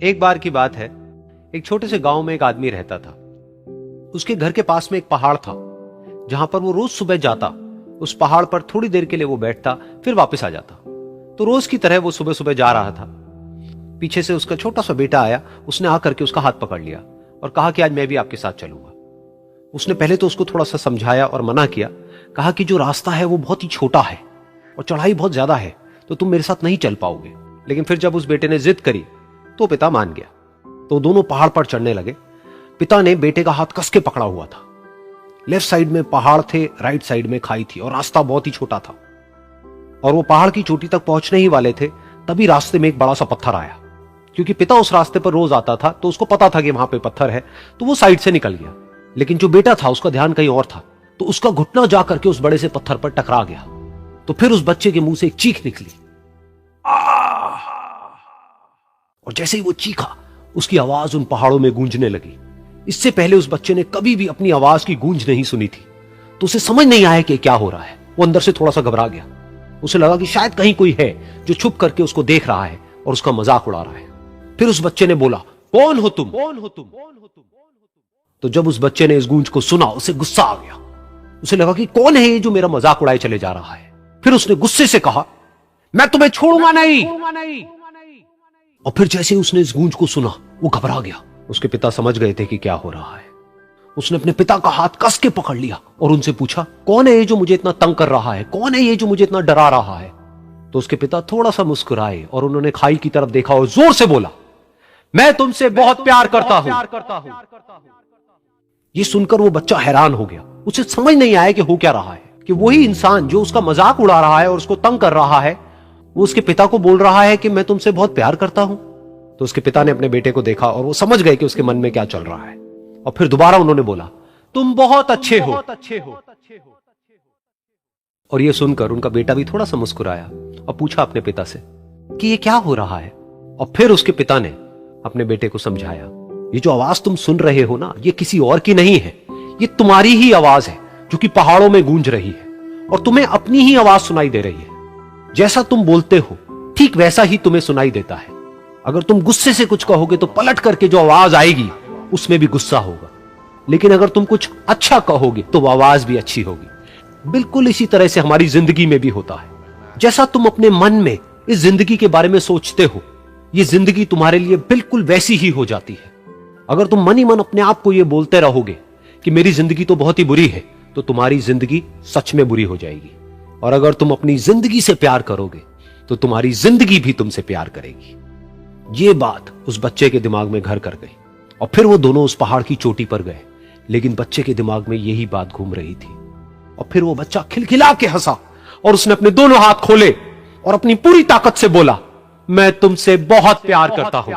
एक बार की बात है, एक छोटे से गांव में एक आदमी रहता था। उसके घर के पास में एक पहाड़ था, जहां पर वो रोज सुबह जाता। उस पहाड़ पर थोड़ी देर के लिए वो बैठता, फिर वापस आ जाता। तो रोज की तरह वो सुबह सुबह जा रहा था। पीछे से उसका छोटा सा बेटा आया। उसने आकर के उसका हाथ पकड़ लिया और कहा कि आज मैं भी आपके साथ चलूंगा। उसने पहले तो उसको थोड़ा सा समझाया और मना किया। कहा कि जो रास्ता है वो बहुत ही छोटा है और चढ़ाई बहुत ज्यादा है, तो तुम मेरे साथ नहीं चल पाओगे। लेकिन फिर जब उस बेटे ने जिद करी तो पिता मान गया। तो दोनों पहाड़ पर चढ़ने लगे। पिता ने बेटे का हाथ कस के पकड़ा हुआ था। लेफ्ट साइड में पहाड़ थे, राइट साइड में खाई थी और रास्ता बहुत ही छोटा था। और वो पहाड़ की चोटी तक पहुंचने ही वाले थे, तभी रास्ते में एक बड़ा सा पत्थर आया। क्योंकि पिता उस रास्ते पर रोज आता था, तो उसको पता था कि वहां पे पत्थर है, तो वो साइड से निकल गया। लेकिन जो बेटा था उसका ध्यान कहीं और था, तो उसका घुटना जाकर के उस बड़े से पत्थर पर टकरा गया। तो फिर उस बच्चे के मुंह से एक चीख निकली, और जैसे ही वो चीखा, उसकी आवाज उन पहाड़ों में गूंजने लगी। इससे पहले उस बच्चे ने कभी भी अपनी आवाज की गूंज नहीं सुनी थी, तो उसे समझ नहीं आया कि क्या हो रहा है। वो अंदर से थोड़ा सा घबरा गया। उसे लगा कि शायद कहीं कोई है जो छुप करके उसको देख रहा है और उसका मजाक उड़ा रहा है। फिर उस बच्चे ने बोला, कौन हो तुम? तो जब उस बच्चे ने इस गूंज को सुना, उसे गुस्सा आ गया। उसे लगा कि कौन है ये जो मेरा मजाक उड़ाए चले जा रहा है। फिर उसने गुस्से से कहा, मैं तुम्हें छोड़ूंगा नहीं। और फिर जैसे ही उसने इस गूंज को सुना, वो घबरा गया। उसके पिता समझ गए थे कि क्या हो रहा है। उसने अपने पिता का हाथ कस के पकड़ लिया और उनसे पूछा, कौन है ये जो मुझे इतना तंग कर रहा है? कौन है ये जो मुझे इतना डरा रहा है? तो उसके पिता थोड़ा सा मुस्कुराए और उन्होंने खाई की तरफ देखा और जोर से बोला, मैं तुमसे बहुत प्यार करता हूं। ये सुनकर वो बच्चा हैरान हो गया। उसे समझ नहीं आया कि हो क्या रहा है, कि वही इंसान जो उसका मजाक उड़ा रहा है और उसको तंग कर रहा है, वो उसके पिता को बोल रहा है कि मैं तुमसे बहुत प्यार करता हूं। तो उसके पिता ने अपने बेटे को देखा और वो समझ गए कि उसके मन में क्या चल रहा है। और फिर दोबारा उन्होंने बोला, तुम बहुत अच्छे हो। और ये सुनकर उनका बेटा भी थोड़ा सा मुस्कुराया और पूछा अपने पिता से कि ये क्या हो रहा है। और फिर उसके पिता ने अपने बेटे को समझाया, ये जो आवाज तुम सुन रहे हो ना, ये किसी और की नहीं है, ये तुम्हारी ही आवाज है जो कि पहाड़ों में गूंज रही है और तुम्हें अपनी ही आवाज सुनाई दे रही है। जैसा तुम बोलते हो ठीक वैसा ही तुम्हें सुनाई देता है। अगर तुम गुस्से से कुछ कहोगे तो पलट करके जो आवाज आएगी उसमें भी गुस्सा होगा, लेकिन अगर तुम कुछ अच्छा कहोगे तो वो आवाज भी अच्छी होगी। बिल्कुल इसी तरह से हमारी जिंदगी में भी होता है। जैसा तुम अपने मन में इस जिंदगी के बारे में सोचते हो, ये जिंदगी तुम्हारे लिए बिल्कुल वैसी ही हो जाती है। अगर तुम मन ही मन अपने आप को ये बोलते रहोगे कि मेरी जिंदगी तो बहुत ही बुरी है, तो तुम्हारी जिंदगी सच में बुरी हो जाएगी। और अगर तुम अपनी जिंदगी से प्यार करोगे तो तुम्हारी जिंदगी भी तुमसे प्यार करेगी। ये बात उस बच्चे के दिमाग में घर कर गई और फिर वो दोनों उस पहाड़ की चोटी पर गए। लेकिन बच्चे के दिमाग में यही बात घूम रही थी। और फिर वो बच्चा खिलखिला के हंसा और उसने अपने दोनों हाथ खोले और अपनी पूरी ताकत से बोला, मैं तुमसे बहुत प्यार करता हूं।